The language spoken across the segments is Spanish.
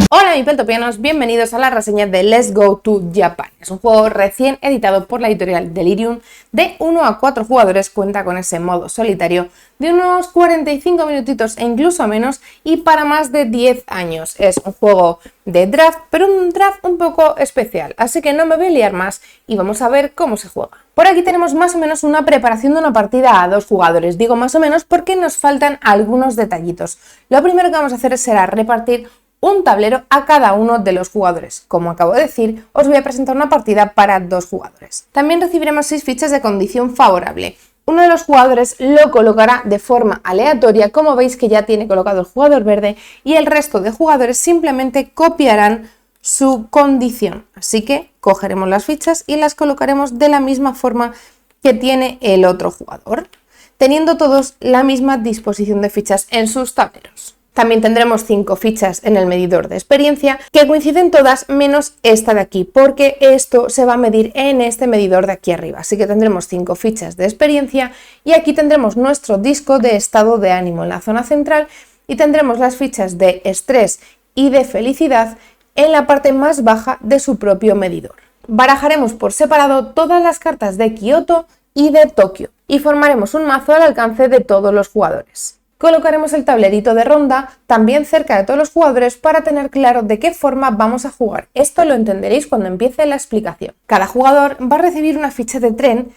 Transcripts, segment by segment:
Hola mis peltopianos, bienvenidos a la reseña de Let's Go to Japan. Es un juego recién editado por la editorial Delirium, de 1 a 4 jugadores, cuenta con ese modo solitario de unos 45 minutitos e incluso menos, y para más de 10 años. Es un juego de draft, pero un draft un poco especial, así que no me voy a liar más y vamos a ver cómo se juega. Por aquí tenemos más o menos una preparación de una partida a 2 jugadores. Digo más o menos porque nos faltan algunos detallitos. Lo primero que vamos a hacer será repartir un tablero a cada uno de los jugadores. Como acabo de decir, os voy a presentar una partida para 2 jugadores. También recibiremos 6 fichas de condición favorable. Uno de los jugadores lo colocará de forma aleatoria, como veis que ya tiene colocado el jugador verde, y el resto de jugadores simplemente copiarán su condición. Así que cogeremos las fichas y las colocaremos de la misma forma que tiene el otro jugador, teniendo todos la misma disposición de fichas en sus tableros. También tendremos 5 fichas en el medidor de experiencia, que coinciden todas menos esta de aquí, porque esto se va a medir en este medidor de aquí arriba. Así que tendremos 5 fichas de experiencia y aquí tendremos nuestro disco de estado de ánimo en la zona central y tendremos las fichas de estrés y de felicidad en la parte más baja de su propio medidor. Barajaremos por separado todas las cartas de Kioto y de Tokio y formaremos un mazo al alcance de todos los jugadores. Colocaremos el tablerito de ronda también cerca de todos los jugadores para tener claro de qué forma vamos a jugar. Esto lo entenderéis cuando empiece la explicación. Cada jugador va a recibir una ficha de tren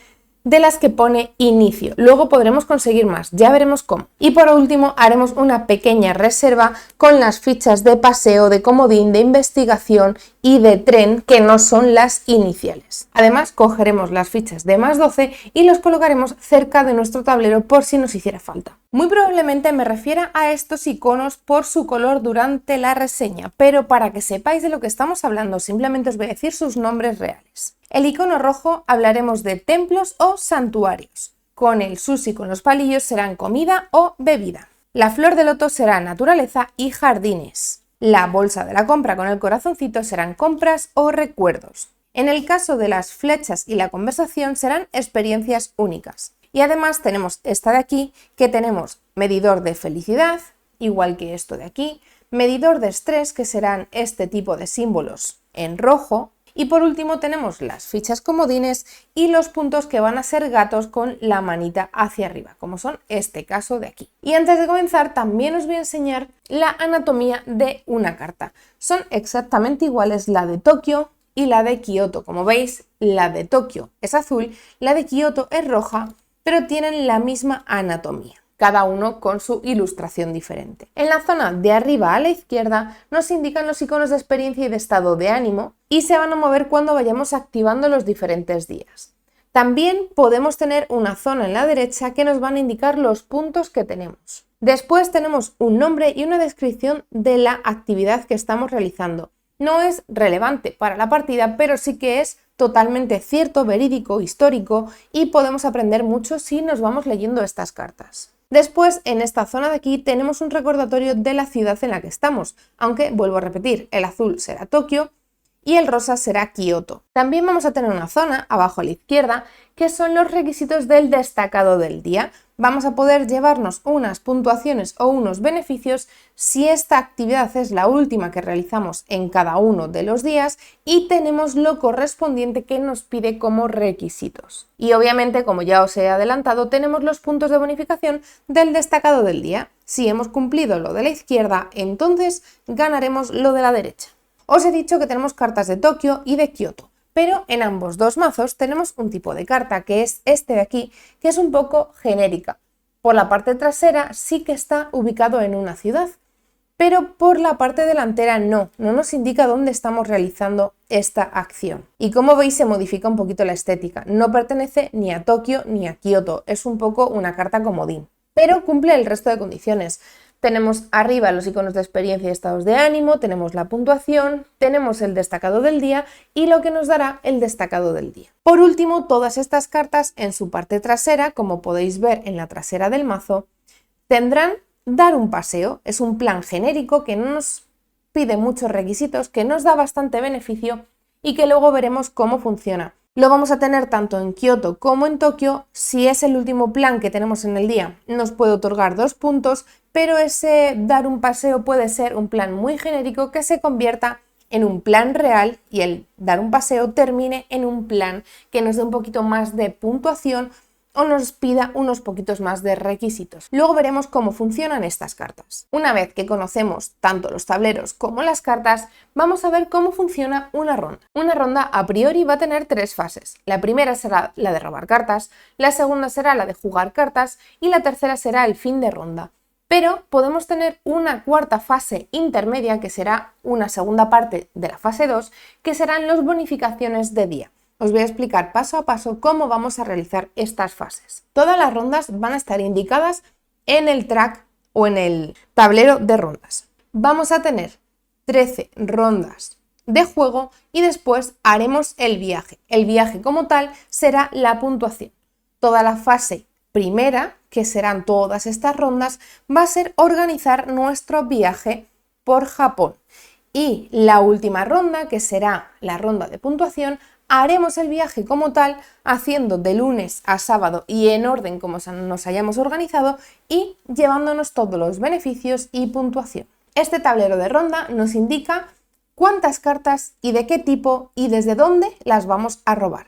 de las que pone inicio. Luego podremos conseguir más, ya veremos cómo. Y por último haremos una pequeña reserva con las fichas de paseo, de comodín, de investigación y de tren, que no son las iniciales. Además cogeremos las fichas de más 12 y los colocaremos cerca de nuestro tablero por si nos hiciera falta. Muy probablemente me refiera a estos iconos por su color durante la reseña, pero para que sepáis de lo que estamos hablando simplemente os voy a decir sus nombres reales. El icono rojo hablaremos de templos o santuarios. Con el sushi con los palillos serán comida o bebida. La flor de loto será naturaleza y jardines. La bolsa de la compra con el corazoncito serán compras o recuerdos. En el caso de las flechas y la conversación serán experiencias únicas. Y además tenemos esta de aquí, que tenemos medidor de felicidad, igual que esto de aquí, medidor de estrés, que serán este tipo de símbolos en rojo, y por último tenemos las fichas comodines y los puntos que van a ser gatos con la manita hacia arriba, como son este caso de aquí. Y antes de comenzar también os voy a enseñar la anatomía de una carta. Son exactamente iguales la de Tokio y la de Kioto. Como veis, la de Tokio es azul, la de Kioto es roja, pero tienen la misma anatomía, cada uno con su ilustración diferente. En la zona de arriba a la izquierda nos indican los iconos de experiencia y de estado de ánimo y se van a mover cuando vayamos activando los diferentes días. También podemos tener una zona en la derecha que nos van a indicar los puntos que tenemos. Después tenemos un nombre y una descripción de la actividad que estamos realizando. No es relevante para la partida, pero sí que es totalmente cierto, verídico, histórico, y podemos aprender mucho si nos vamos leyendo estas cartas. Después, en esta zona de aquí tenemos un recordatorio de la ciudad en la que estamos, aunque vuelvo a repetir, el azul será Tokio y el rosa será Kioto. También vamos a tener una zona abajo a la izquierda que son los requisitos del destacado del día. Vamos a poder llevarnos unas puntuaciones o unos beneficios si esta actividad es la última que realizamos en cada uno de los días y tenemos lo correspondiente que nos pide como requisitos. Y obviamente, como ya os he adelantado, tenemos los puntos de bonificación del destacado del día. Si hemos cumplido lo de la izquierda, entonces ganaremos lo de la derecha. Os he dicho que tenemos cartas de Tokio y de Kioto, pero en ambos dos mazos tenemos un tipo de carta, que es este de aquí, que es un poco genérica. Por la parte trasera sí que está ubicado en una ciudad, pero por la parte delantera no nos indica dónde estamos realizando esta acción. Y como veis se modifica un poquito la estética, no pertenece ni a Tokio ni a Kioto, es un poco una carta comodín, pero cumple el resto de condiciones. Tenemos arriba los iconos de experiencia y estados de ánimo, tenemos la puntuación, tenemos el destacado del día y lo que nos dará el destacado del día. Por último, todas estas cartas en su parte trasera, como podéis ver en la trasera del mazo, tendrán dar un paseo. Es un plan genérico que no nos pide muchos requisitos, que nos da bastante beneficio y que luego veremos cómo funciona. Lo vamos a tener tanto en Kioto como en Tokio. Si es el último plan que tenemos en el día, nos puede otorgar 2 puntos, pero ese dar un paseo puede ser un plan muy genérico que se convierta en un plan real y el dar un paseo termine en un plan que nos dé un poquito más de puntuación o nos pida unos poquitos más de requisitos. Luego veremos cómo funcionan estas cartas. Una vez que conocemos tanto los tableros como las cartas, vamos a ver cómo funciona una ronda. Una ronda a priori va a tener 3 fases. La primera será la de robar cartas, la segunda será la de jugar cartas y la tercera será el fin de ronda. Pero podemos tener una cuarta fase intermedia, que será una segunda parte de la fase 2, que serán las bonificaciones de día. Os voy a explicar paso a paso cómo vamos a realizar estas fases. Todas las rondas van a estar indicadas en el track o en el tablero de rondas. Vamos a tener 13 rondas de juego y después haremos el viaje. El viaje como tal será la puntuación. Toda la fase primera, que serán todas estas rondas, va a ser organizar nuestro viaje por Japón. Y la última ronda, que será la ronda de puntuación, haremos el viaje como tal, haciendo de lunes a sábado y en orden como nos hayamos organizado y llevándonos todos los beneficios y puntuación. Este tablero de ronda nos indica cuántas cartas y de qué tipo y desde dónde las vamos a robar.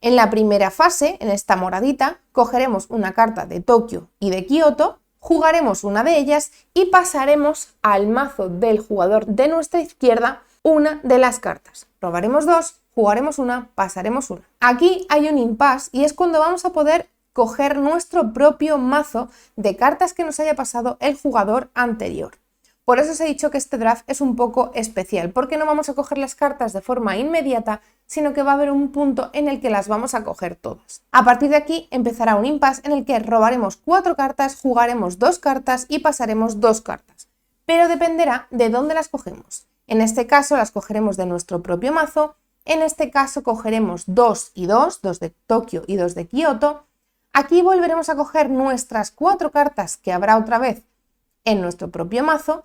En la primera fase, en esta moradita, cogeremos una carta de Tokio y de Kioto, jugaremos una de ellas y pasaremos al mazo del jugador de nuestra izquierda una de las cartas. Robaremos 2, jugaremos una, pasaremos una. Aquí hay un impasse y es cuando vamos a poder coger nuestro propio mazo de cartas que nos haya pasado el jugador anterior. Por eso os he dicho que este draft es un poco especial, porque no vamos a coger las cartas de forma inmediata, sino que va a haber un punto en el que las vamos a coger todas. A partir de aquí empezará un impasse en el que robaremos 4 cartas, jugaremos 2 cartas y pasaremos 2 cartas. Pero dependerá de dónde las cogemos. En este caso las cogeremos de nuestro propio mazo, en este caso cogeremos 2 y 2, 2 de Tokio y 2 de Kioto. Aquí volveremos a coger nuestras 4 cartas que habrá otra vez en nuestro propio mazo.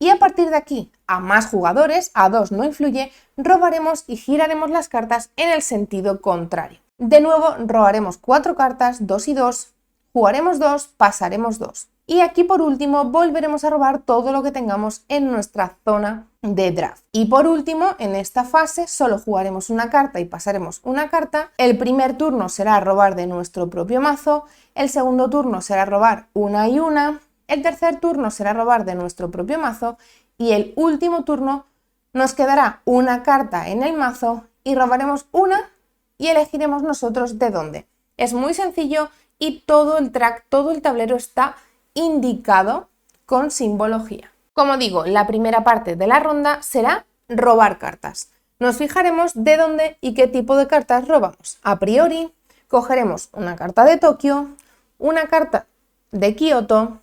Y a partir de aquí, a más jugadores, a 2 no influye, robaremos y giraremos las cartas en el sentido contrario. De nuevo, robaremos 4 cartas, 2 y 2, jugaremos 2, pasaremos 2. Y aquí por último, volveremos a robar todo lo que tengamos en nuestra zona de draft. Y por último, en esta fase, solo jugaremos una carta y pasaremos una carta. El primer turno será robar de nuestro propio mazo, el segundo turno será robar una y una, el tercer turno será robar de nuestro propio mazo y el último turno nos quedará una carta en el mazo y robaremos una y elegiremos nosotros de dónde. Es muy sencillo y todo el track, todo el tablero está indicado con simbología. Como digo, la primera parte de la ronda será robar cartas. Nos fijaremos de dónde y qué tipo de cartas robamos. A priori, cogeremos una carta de Tokio, una carta de Kioto,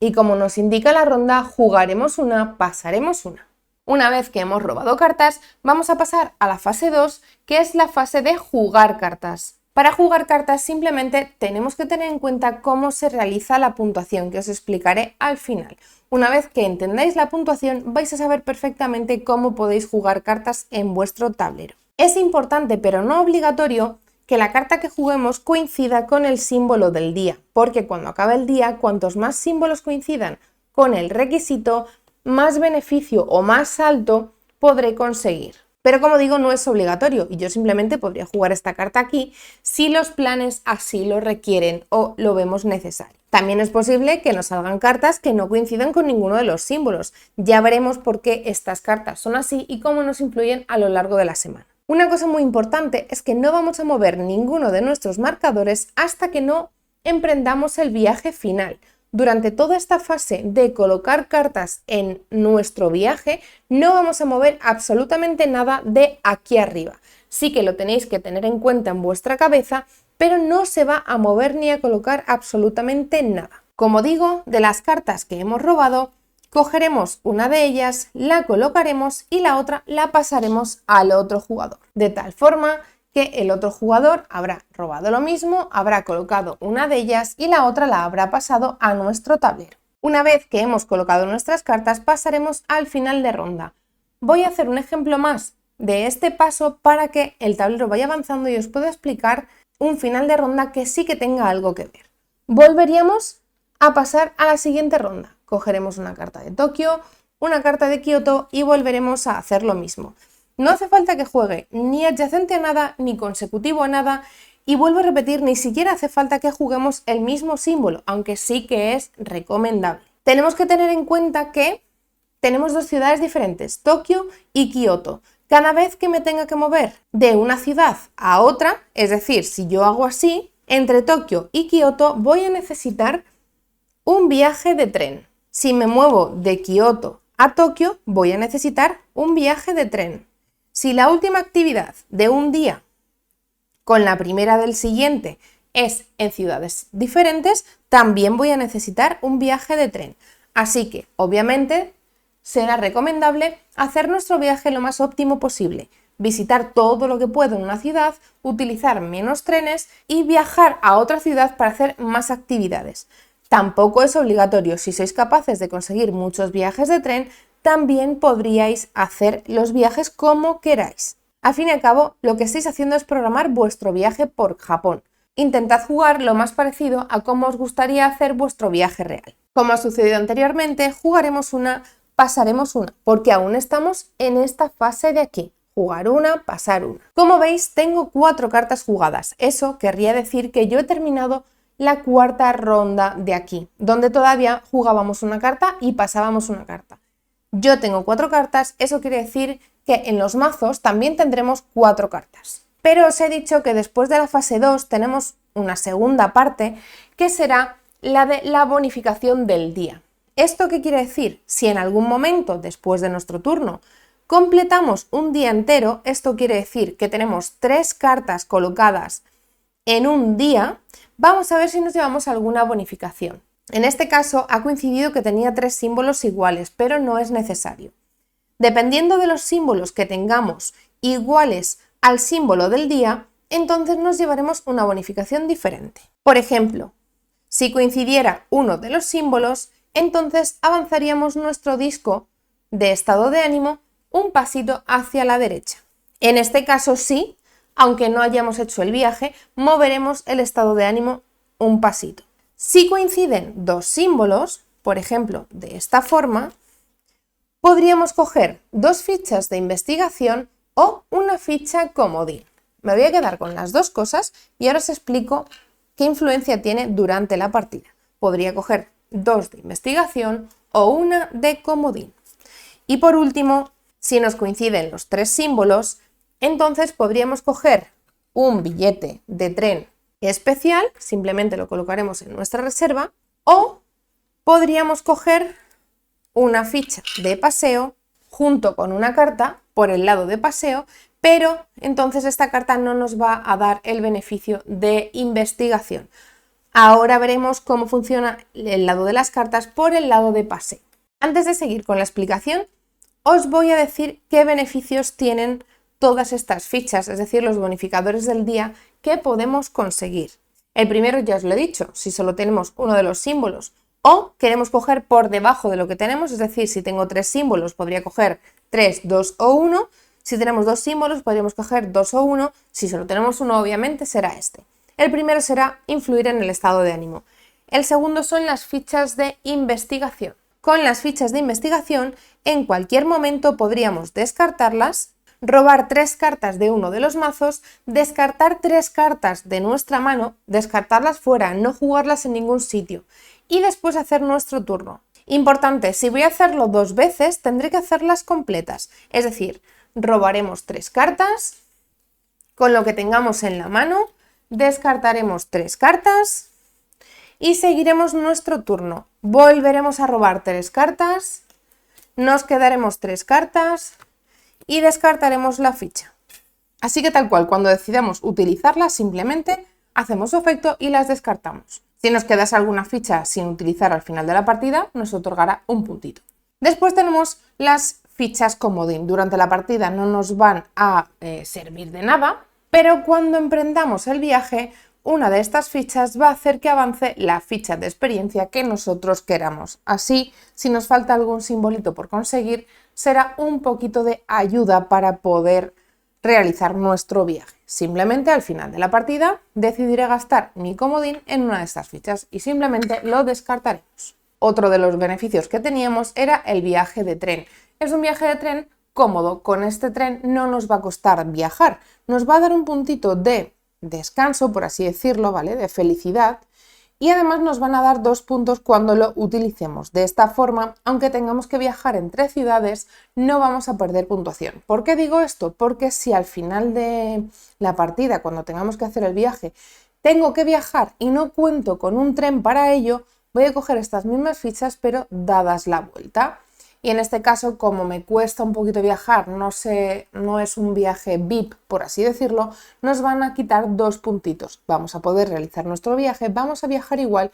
y como nos indica la ronda, jugaremos una, pasaremos una. Una vez que hemos robado cartas, vamos a pasar a la fase 2, que es la fase de jugar cartas. Para jugar cartas simplemente tenemos que tener en cuenta cómo se realiza la puntuación, que os explicaré al final. Una vez que entendáis la puntuación, vais a saber perfectamente cómo podéis jugar cartas en vuestro tablero. Es importante, pero no obligatorio, que la carta que juguemos coincida con el símbolo del día, porque cuando acabe el día, cuantos más símbolos coincidan con el requisito, más beneficio o más alto podré conseguir. Pero como digo, no es obligatorio y yo simplemente podría jugar esta carta aquí si los planes así lo requieren o lo vemos necesario. También es posible que nos salgan cartas que no coincidan con ninguno de los símbolos. Ya veremos por qué estas cartas son así y cómo nos influyen a lo largo de la semana. Una cosa muy importante es que no vamos a mover ninguno de nuestros marcadores hasta que no emprendamos el viaje final. Durante toda esta fase de colocar cartas en nuestro viaje, no vamos a mover absolutamente nada de aquí arriba. Sí que lo tenéis que tener en cuenta en vuestra cabeza, pero no se va a mover ni a colocar absolutamente nada. Como digo, de las cartas que hemos robado, cogeremos una de ellas, la colocaremos y la otra la pasaremos al otro jugador. De tal forma que el otro jugador habrá robado lo mismo, habrá colocado una de ellas y la otra la habrá pasado a nuestro tablero. Una vez que hemos colocado nuestras cartas, pasaremos al final de ronda. Voy a hacer un ejemplo más de este paso para que el tablero vaya avanzando y os pueda explicar un final de ronda que sí que tenga algo que ver. Volveríamos a pasar a la siguiente ronda. Cogeremos una carta de Tokio, una carta de Kioto y volveremos a hacer lo mismo. No hace falta que juegue ni adyacente a nada ni consecutivo a nada y vuelvo a repetir, ni siquiera hace falta que juguemos el mismo símbolo, aunque sí que es recomendable. Tenemos que tener en cuenta que tenemos dos ciudades diferentes, Tokio y Kioto. Cada vez que me tenga que mover de una ciudad a otra, es decir, si yo hago así, entre Tokio y Kioto voy a necesitar un viaje de tren. Si me muevo de Kioto a Tokio, voy a necesitar un viaje de tren. Si la última actividad de un día con la primera del siguiente es en ciudades diferentes, también voy a necesitar un viaje de tren. Así que, obviamente, será recomendable hacer nuestro viaje lo más óptimo posible, visitar todo lo que puedo en una ciudad, utilizar menos trenes y viajar a otra ciudad para hacer más actividades. Tampoco es obligatorio, si sois capaces de conseguir muchos viajes de tren, también podríais hacer los viajes como queráis. Al fin y al cabo, lo que estáis haciendo es programar vuestro viaje por Japón. Intentad jugar lo más parecido a cómo os gustaría hacer vuestro viaje real. Como ha sucedido anteriormente, jugaremos una, pasaremos una, porque aún estamos en esta fase de aquí. Jugar una, pasar una. Como veis, tengo 4 cartas jugadas. Eso querría decir que yo he terminado la cuarta ronda de aquí, donde todavía jugábamos una carta y pasábamos una carta. Yo tengo 4 cartas, eso quiere decir que en los mazos también tendremos 4 cartas. Pero os he dicho que después de la fase 2 tenemos una segunda parte que será la de la bonificación del día. ¿Esto qué quiere decir? Si en algún momento después de nuestro turno completamos un día entero, esto quiere decir que tenemos 3 cartas colocadas en un día, vamos a ver si nos llevamos alguna bonificación. En este caso ha coincidido que tenía 3 símbolos iguales, pero no es necesario. Dependiendo de los símbolos que tengamos iguales al símbolo del día, entonces nos llevaremos una bonificación diferente. Por ejemplo, si coincidiera uno de los símbolos, entonces avanzaríamos nuestro disco de estado de ánimo un pasito hacia la derecha. En este caso sí, aunque no hayamos hecho el viaje, moveremos el estado de ánimo un pasito. Si coinciden 2 símbolos, por ejemplo, de esta forma, podríamos coger 2 fichas de investigación o una ficha comodín. Me voy a quedar con las 2 cosas y ahora os explico qué influencia tiene durante la partida. Podría coger 2 de investigación o una de comodín. Y por último, si nos coinciden los 3 símbolos, entonces podríamos coger un billete de tren especial, simplemente lo colocaremos en nuestra reserva, o podríamos coger una ficha de paseo junto con una carta por el lado de paseo, pero entonces esta carta no nos va a dar el beneficio de investigación. Ahora veremos cómo funciona el lado de las cartas por el lado de paseo. Antes de seguir con la explicación, os voy a decir qué beneficios tienen todas estas fichas, es decir, los bonificadores del día que podemos conseguir. El primero ya os lo he dicho, si solo tenemos uno de los símbolos o queremos coger por debajo de lo que tenemos, es decir, si tengo 3 símbolos podría coger 3, 2 o 1, si tenemos 2 símbolos podríamos coger 2 o 1, si solo tenemos uno obviamente será este. El primero será influir en el estado de ánimo. El segundo son las fichas de investigación. Con las fichas de investigación en cualquier momento podríamos descartarlas, robar 3 cartas de uno de los mazos, descartar 3 cartas de nuestra mano, descartarlas fuera, no jugarlas en ningún sitio y después hacer nuestro turno. Importante, si voy a hacerlo 2 veces tendré que hacerlas completas, es decir, robaremos 3 cartas, con lo que tengamos en la mano, descartaremos 3 cartas y seguiremos nuestro turno. Volveremos a robar 3 cartas, nos quedaremos 3 cartas y descartaremos la ficha. Así que tal cual, cuando decidamos utilizarlas, simplemente hacemos su efecto y las descartamos. Si nos quedase alguna ficha sin utilizar al final de la partida, nos otorgará un puntito. Después tenemos las fichas comodín. Durante la partida no nos van a servir de nada, pero cuando emprendamos el viaje, una de estas fichas va a hacer que avance la ficha de experiencia que nosotros queramos. Así, si nos falta algún simbolito por conseguir, será un poquito de ayuda para poder realizar nuestro viaje. Simplemente al final de la partida decidiré gastar mi comodín en una de estas fichas y simplemente lo descartaremos. Otro de los beneficios que teníamos era el viaje de tren. Es un viaje de tren cómodo. Con este tren no nos va a costar viajar. Nos va a dar un puntito de descanso, por así decirlo, ¿vale? De felicidad. Y además nos van a dar 2 puntos cuando lo utilicemos. De esta forma, aunque tengamos que viajar entre ciudades, no vamos a perder puntuación. ¿Por qué digo esto? Porque si al final de la partida, cuando tengamos que hacer el viaje, tengo que viajar y no cuento con un tren para ello, voy a coger estas mismas fichas pero dadas la vuelta. Y en este caso, como me cuesta un poquito viajar, no es un viaje VIP, por así decirlo, nos van a quitar 2 puntitos. Vamos a poder realizar nuestro viaje, vamos a viajar igual,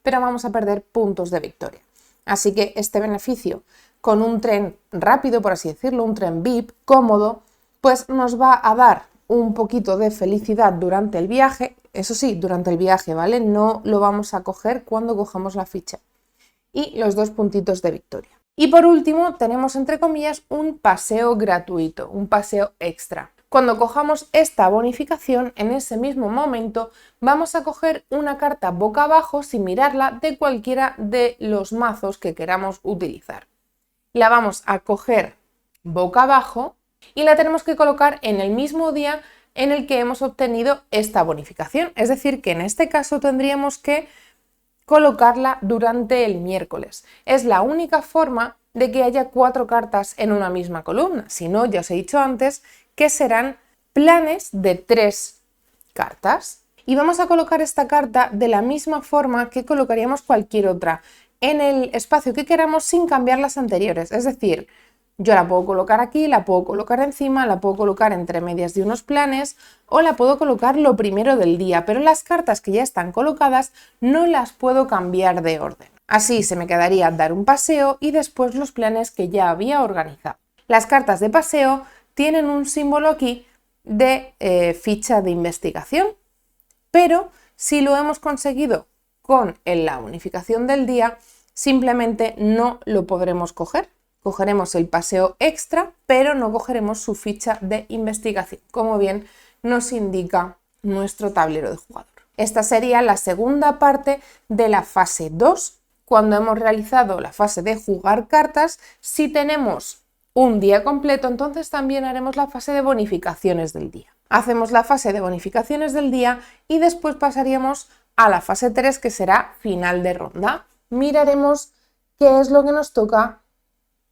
pero vamos a perder puntos de victoria. Así que este beneficio con un tren rápido, por así decirlo, un tren VIP cómodo, pues nos va a dar un poquito de felicidad durante el viaje. Eso sí, durante el viaje, ¿vale? No lo vamos a coger cuando cojamos la ficha. Y los 2 puntitos de victoria. Y por último tenemos entre comillas un paseo gratuito, un paseo extra. Cuando cojamos esta bonificación, en ese mismo momento vamos a coger una carta boca abajo sin mirarla de cualquiera de los mazos que queramos utilizar. La vamos a coger boca abajo y la tenemos que colocar en el mismo día en el que hemos obtenido esta bonificación. Es decir, que en este caso tendríamos que colocarla durante el miércoles. Es la única forma de que haya 4 cartas en una misma columna. Si no, ya os he dicho antes que serán planes de 3 cartas. Y vamos a colocar esta carta de la misma forma que colocaríamos cualquier otra, en el espacio que queramos sin cambiar las anteriores. Es decir, yo la puedo colocar aquí, la puedo colocar encima, la puedo colocar entre medias de unos planes o la puedo colocar lo primero del día, pero las cartas que ya están colocadas no las puedo cambiar de orden. Así se me quedaría dar un paseo y después los planes que ya había organizado. Las cartas de paseo tienen un símbolo aquí de ficha de investigación, pero si lo hemos conseguido con la bonificación del día, simplemente no lo podremos coger. Cogeremos el paseo extra, pero no cogeremos su ficha de investigación, como bien nos indica nuestro tablero de jugador. Esta sería la segunda parte de la fase 2. Cuando hemos realizado la fase de jugar cartas, si tenemos un día completo, entonces también haremos la fase de bonificaciones del día. Hacemos la fase de bonificaciones del día y después pasaríamos a la fase 3, que será final de ronda. Miraremos qué es lo que nos toca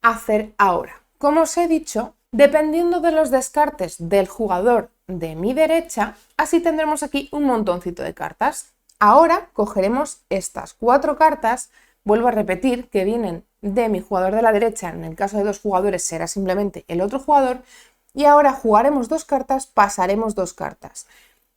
hacer ahora. Como os he dicho, dependiendo de los descartes del jugador de mi derecha, así tendremos aquí un montoncito de cartas. Ahora cogeremos estas 4 cartas, vuelvo a repetir que vienen de mi jugador de la derecha, en el caso de 2 jugadores será simplemente el otro jugador, y ahora jugaremos 2 cartas, pasaremos 2 cartas.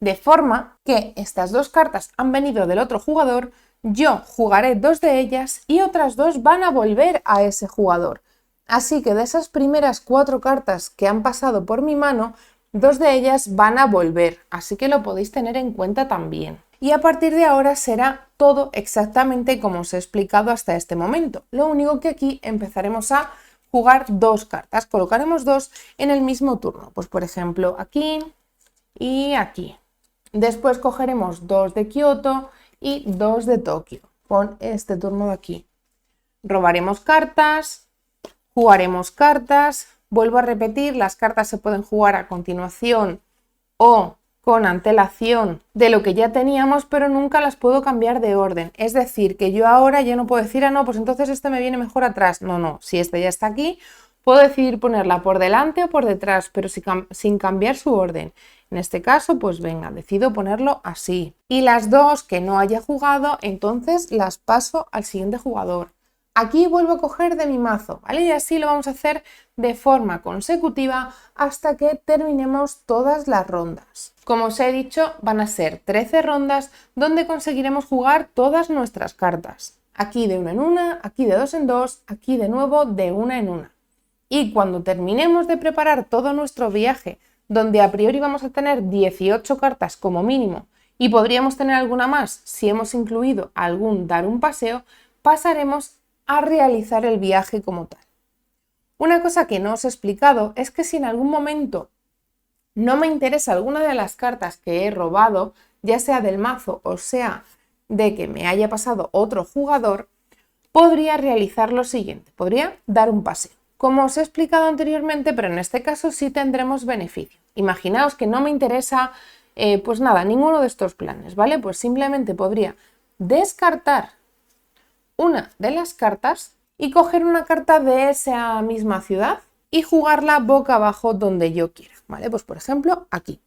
De forma que estas 2 cartas han venido del otro jugador, yo jugaré 2 de ellas y otras 2 van a volver a ese jugador. Así que de esas primeras 4 cartas que han pasado por mi mano, 2 de ellas van a volver, así que lo podéis tener en cuenta también. Y a partir de ahora será todo exactamente como os he explicado hasta este momento. Lo único que aquí empezaremos a jugar 2 cartas, colocaremos 2 en el mismo turno, pues por ejemplo aquí y aquí. Después cogeremos 2 de Kioto y 2 de Tokio, con este turno de aquí. Robaremos cartas. Jugaremos cartas, vuelvo a repetir, las cartas se pueden jugar a continuación o con antelación de lo que ya teníamos, pero nunca las puedo cambiar de orden. Es decir, que yo ahora ya no puedo decir, ah, no, pues entonces este me viene mejor atrás. No, si esta ya está aquí, puedo decidir ponerla por delante o por detrás, pero sin cambiar su orden. En este caso, pues venga, decido ponerlo así. Y las 2 que no haya jugado, entonces las paso al siguiente jugador. Aquí vuelvo a coger de mi mazo, ¿vale? Y así lo vamos a hacer de forma consecutiva hasta que terminemos todas las rondas. Como os he dicho, van a ser 13 rondas donde conseguiremos jugar todas nuestras cartas. Aquí de una en una, aquí de 2 en 2, aquí de nuevo de una en una. Y cuando terminemos de preparar todo nuestro viaje, donde a priori vamos a tener 18 cartas como mínimo Y podríamos tener alguna más. Si hemos incluido algún dar un paseo, pasaremos a realizar el viaje como tal. Una cosa que no os he explicado es que si en algún momento no me interesa alguna de las cartas que he robado, ya sea del mazo o sea de que me haya pasado otro jugador, podría realizar lo siguiente, podría dar un paseo. Como os he explicado anteriormente, pero en este caso sí tendremos beneficio. Imaginaos que no me interesa, pues nada, ninguno de estos planes, ¿vale? Pues simplemente podría descartar una de las cartas y coger una carta de esa misma ciudad y jugarla boca abajo donde yo quiera, ¿vale? Pues por ejemplo aquí.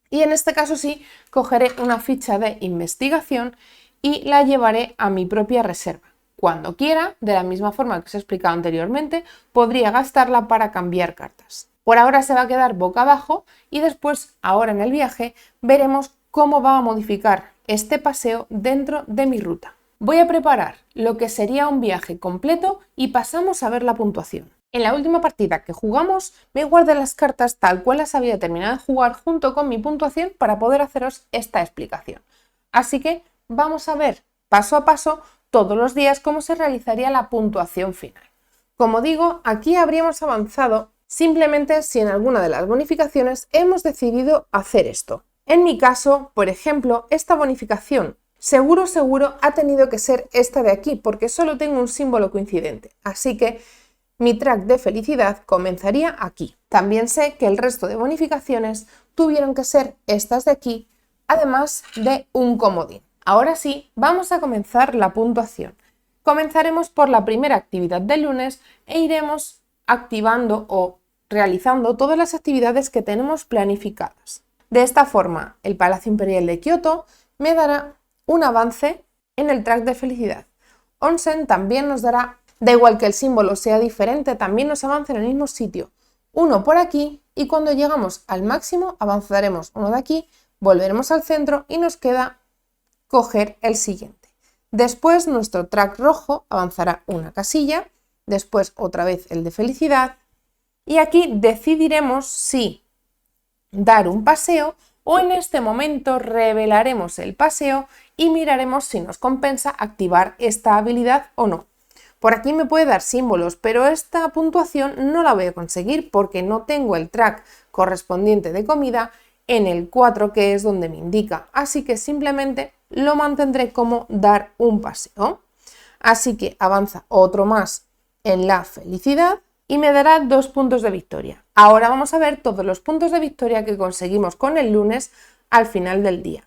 Y en este caso sí, cogeré una ficha de investigación y la llevaré a mi propia reserva. Cuando quiera, de la misma forma que os he explicado anteriormente, podría gastarla para cambiar cartas. Por ahora se va a quedar boca abajo y después, ahora en el viaje, veremos cómo va a modificar este paseo dentro de mi ruta. Voy a preparar lo que sería un viaje completo y pasamos a ver la puntuación. En la última partida que jugamos me guardé las cartas tal cual las había terminado de jugar junto con mi puntuación para poder haceros esta explicación. Así que vamos a ver paso a paso todos los días cómo se realizaría la puntuación final. Como digo, aquí habríamos avanzado simplemente si en alguna de las bonificaciones hemos decidido hacer esto. En mi caso, por ejemplo, esta bonificación seguro ha tenido que ser esta de aquí porque solo tengo un símbolo coincidente. Así que mi track de felicidad comenzaría aquí. También sé que el resto de bonificaciones tuvieron que ser estas de aquí, además de un comodín. Ahora sí, vamos a comenzar la puntuación. Comenzaremos por la primera actividad del lunes e iremos activando o realizando todas las actividades que tenemos planificadas. De esta forma, el Palacio Imperial de Kioto me dará un avance en el track de felicidad. Onsen también nos dará, da igual que el símbolo sea diferente, también nos avanza en el mismo sitio. Uno por aquí y cuando llegamos al máximo avanzaremos uno de aquí, volveremos al centro y nos queda coger el siguiente. Después nuestro track rojo avanzará una casilla, después otra vez el de felicidad y aquí decidiremos si dar un paseo o en este momento revelaremos el paseo y miraremos si nos compensa activar esta habilidad o no. Por aquí me puede dar símbolos, pero esta puntuación no la voy a conseguir porque no tengo el track correspondiente de comida en el 4, que es donde me indica. Así que simplemente lo mantendré como dar un paseo. Así que avanza otro más en la felicidad y me dará 2 puntos de victoria. Ahora vamos a ver todos los puntos de victoria que conseguimos con el lunes al final del día.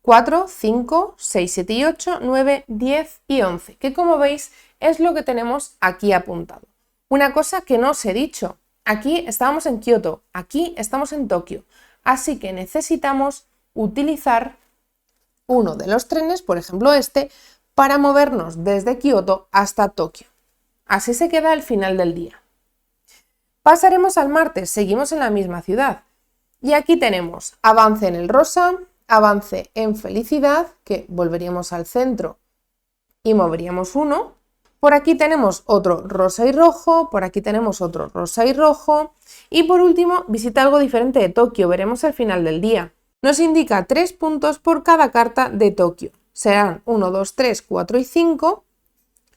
4, 5, 6, 7 y 8, 9, 10 y 11, que como veis es lo que tenemos aquí apuntado. Una cosa que no os he dicho, aquí estábamos en Kioto, aquí estamos en Tokio, así que necesitamos utilizar uno de los trenes, por ejemplo este, para movernos desde Kioto hasta Tokio. Así se queda al final del día. Pasaremos al martes, seguimos en la misma ciudad y aquí tenemos avance en el rosa, avance en felicidad, que volveríamos al centro y moveríamos uno. Por aquí tenemos otro rosa y rojo, por aquí tenemos otro rosa y rojo y por último visita algo diferente de Tokio, veremos al final del día. Nos indica 3 puntos por cada carta de Tokio. Serán 1, 2, 3, 4 y 5.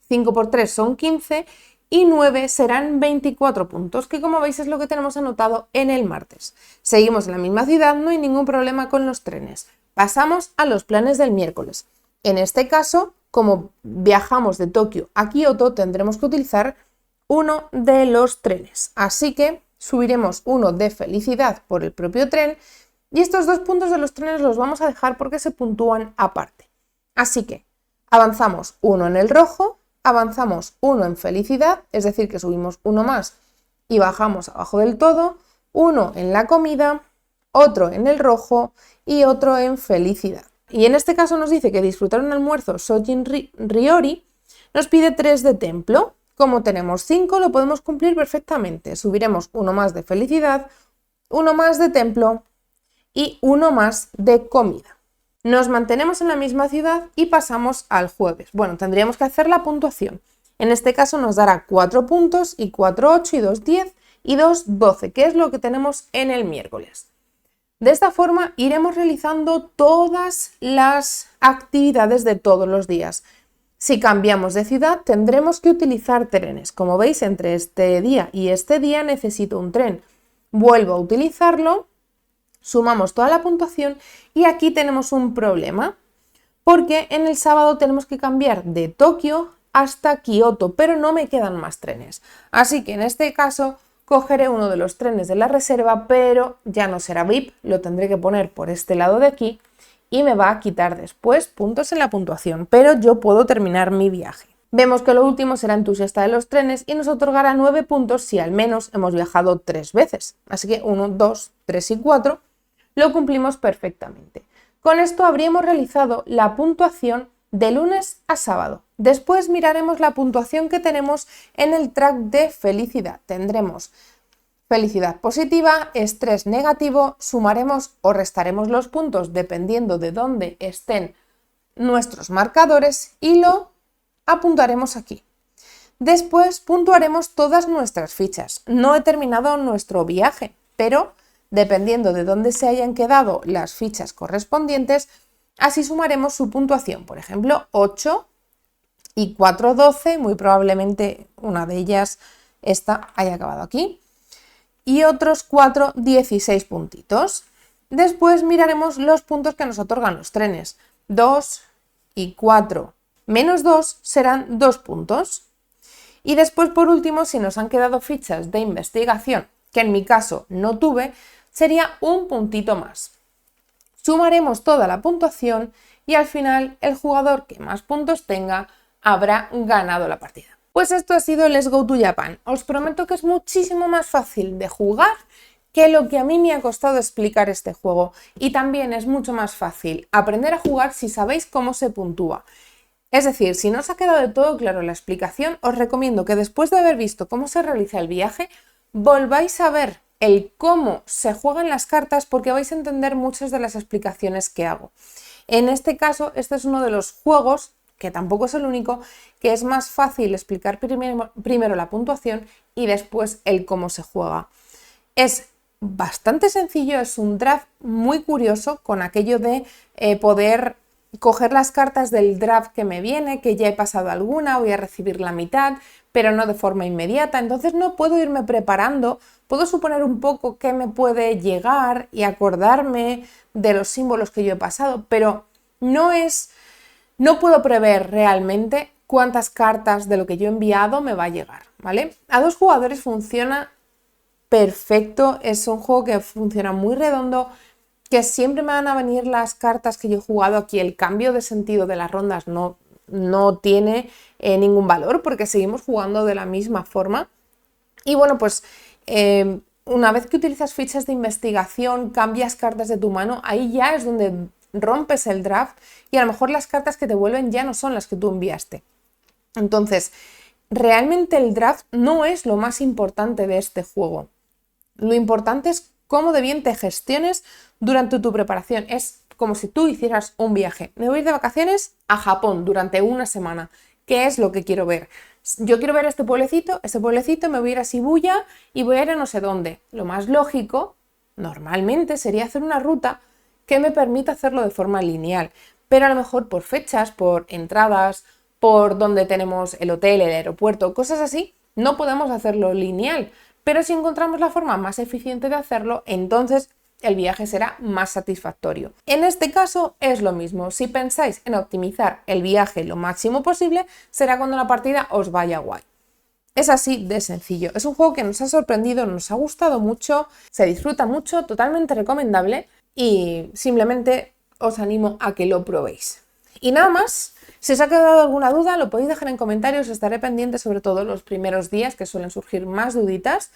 5 por 3 son 15 y 9 serán 24 puntos, que como veis es lo que tenemos anotado en el martes. Seguimos en la misma ciudad, no hay ningún problema con los trenes. Pasamos a los planes del miércoles. En este caso, como viajamos de Tokio a Kioto, tendremos que utilizar uno de los trenes. Así que subiremos uno de felicidad por el propio tren y estos 2 puntos de los trenes los vamos a dejar porque se puntúan aparte. Así que avanzamos uno en el rojo, avanzamos uno en felicidad, es decir que subimos uno más y bajamos abajo del todo, uno en la comida, otro en el rojo y otro en felicidad. Y en este caso nos dice que disfrutar un almuerzo Sojin Ryori nos pide 3 de templo. Como tenemos 5 lo podemos cumplir perfectamente. Subiremos uno más de felicidad, uno más de templo y uno más de comida. Nos mantenemos en la misma ciudad y pasamos al jueves. Bueno, tendríamos que hacer la puntuación. En este caso nos dará 4 puntos y 4, 8 y 2, 10 y 2, 12, que es lo que tenemos en el miércoles. De esta forma iremos realizando todas las actividades de todos los días. Si cambiamos de ciudad tendremos que utilizar trenes. Como veis, entre este día y este día necesito un tren. Vuelvo a utilizarlo, sumamos toda la puntuación y aquí tenemos un problema. Porque en el sábado tenemos que cambiar de Tokio hasta Kioto, pero no me quedan más trenes. Así que en este caso cogeré uno de los trenes de la reserva, pero ya no será VIP, lo tendré que poner por este lado de aquí y me va a quitar después puntos en la puntuación, pero yo puedo terminar mi viaje. Vemos que lo último será entusiasta de los trenes y nos otorgará 9 puntos si al menos hemos viajado 3 veces. Así que 1, 2, 3 y 4 lo cumplimos perfectamente. Con esto habríamos realizado la puntuación de lunes a sábado. Después miraremos la puntuación que tenemos en el track de felicidad. Tendremos felicidad positiva, estrés negativo, sumaremos o restaremos los puntos dependiendo de dónde estén nuestros marcadores y lo apuntaremos aquí. Después puntuaremos todas nuestras fichas. No he terminado nuestro viaje, pero dependiendo de dónde se hayan quedado las fichas correspondientes, así sumaremos su puntuación. Por ejemplo, 8 y 4, 12, muy probablemente una de ellas, esta, haya acabado aquí. Y otros 4, 16 puntitos. Después miraremos los puntos que nos otorgan los trenes. 2 y 4 menos 2 serán 2 puntos. Y después, por último, si nos han quedado fichas de investigación, que en mi caso no tuve, sería un puntito más. Sumaremos toda la puntuación y al final el jugador que más puntos tenga habrá ganado la partida. Pues esto ha sido Let's Go to Japan. Os prometo que es muchísimo más fácil de jugar que lo que a mí me ha costado explicar este juego. Y también es mucho más fácil aprender a jugar si sabéis cómo se puntúa. Es decir, si no os ha quedado de todo claro la explicación, os recomiendo que después de haber visto cómo se realiza el viaje, volváis a ver el cómo se juegan las cartas porque vais a entender muchas de las explicaciones que hago. En este caso, este es uno de los juegos, que tampoco es el único, que es más fácil explicar primero la puntuación y después el cómo se juega. Es bastante sencillo, es un draft muy curioso con aquello de poder coger las cartas del draft que me viene, que ya he pasado alguna, voy a recibir la mitad, pero no de forma inmediata, entonces no puedo irme preparando, puedo suponer un poco qué me puede llegar y acordarme de los símbolos que yo he pasado, pero no puedo prever realmente cuántas cartas de lo que yo he enviado me va a llegar, ¿vale? A 2 jugadores funciona perfecto, es un juego que funciona muy redondo, que siempre me van a venir las cartas que yo he jugado aquí, el cambio de sentido de las rondas no tiene ningún valor porque seguimos jugando de la misma forma. Y bueno, pues una vez que utilizas fichas de investigación, cambias cartas de tu mano, ahí ya es donde rompes el draft y a lo mejor las cartas que te vuelven ya no son las que tú enviaste. Entonces, realmente el draft no es lo más importante de este juego. Lo importante es cómo de bien te gestiones durante tu preparación. Es como si tú hicieras un viaje. Me voy a ir de vacaciones a Japón durante una semana. ¿Qué es lo que quiero ver? Yo quiero ver este pueblecito, me voy a ir a Shibuya y voy a ir a no sé dónde. Lo más lógico, normalmente, sería hacer una ruta que me permita hacerlo de forma lineal. Pero a lo mejor por fechas, por entradas, por donde tenemos el hotel, el aeropuerto, cosas así, no podemos hacerlo lineal. Pero si encontramos la forma más eficiente de hacerlo, entonces el viaje será más satisfactorio. En este caso es lo mismo. Si pensáis en optimizar el viaje lo máximo posible, será cuando la partida os vaya guay. Es así de sencillo. Es un juego que nos ha sorprendido, nos ha gustado mucho, se disfruta mucho, totalmente recomendable y simplemente os animo a que lo probéis. Y nada más. Si os ha quedado alguna duda, lo podéis dejar en comentarios, estaré pendiente sobre todo los primeros días que suelen surgir más duditas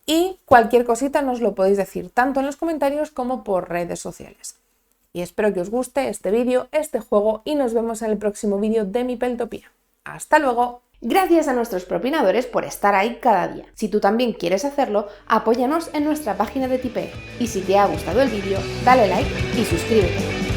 y cualquier cosita nos lo podéis decir tanto en los comentarios como por redes sociales. Y espero que os guste este vídeo, este juego y nos vemos en el próximo vídeo de Mipeltopía. ¡Hasta luego! Gracias a nuestros propinadores por estar ahí cada día. Si tú también quieres hacerlo, apóyanos en nuestra página de Tipeee. Y si te ha gustado el vídeo, dale like y suscríbete.